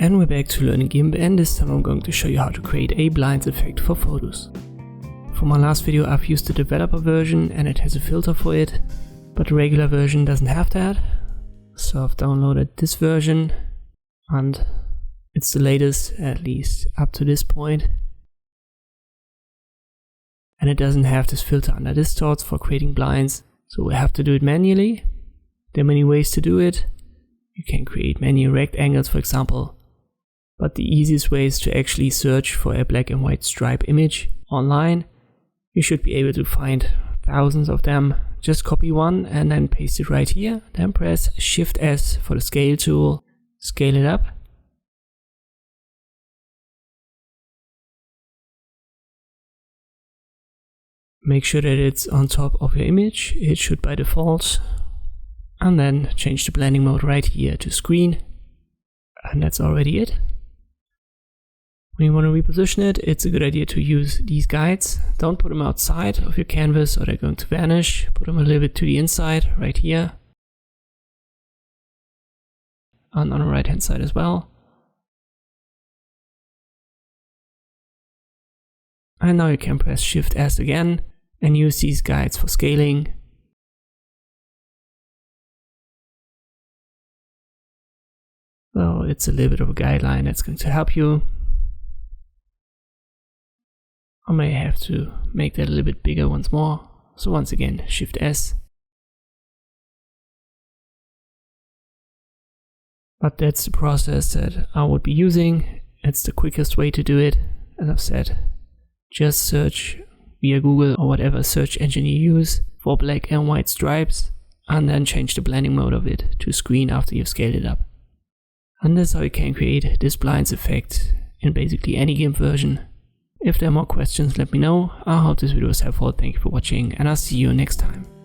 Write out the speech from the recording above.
And we're back to learning Gimp, and this time I'm going to show you how to create a blinds effect for photos. For my last video I've used the developer version and it has a filter for it, but the regular version doesn't have that. So I've downloaded this version and it's the latest, at least up to this point. And it doesn't have this filter under distorts for creating blinds, so we have to do it manually. There are many ways to do it. You can create many rectangles, for example. But the easiest way is to actually search for a black and white stripe image online. You should be able to find thousands of them. Just copy one and then paste it right here. Then press Shift S for the scale tool. Scale it up. Make sure that it's on top of your image. It should by default. And then change the blending mode right here to screen. And that's already it. When you want to reposition it, it's a good idea to use these guides. Don't put them outside of your canvas or they're going to vanish. Put them a little bit to the inside, right here. And on the right hand side as well. And now you can press Shift S again and use these guides for scaling. So it's a little bit of a guideline that's going to help you. I may have to make that a little bit bigger once more. So once again, Shift S. But that's the process that I would be using. It's the quickest way to do it. As I've said, just search via Google or whatever search engine you use for black and white stripes, and then change the blending mode of it to screen after you've scaled it up. And that's how you can create this blinds effect in basically any Gimp version. If there are more questions, let me know. I hope this video was helpful. Thank you for watching and I'll see you next time.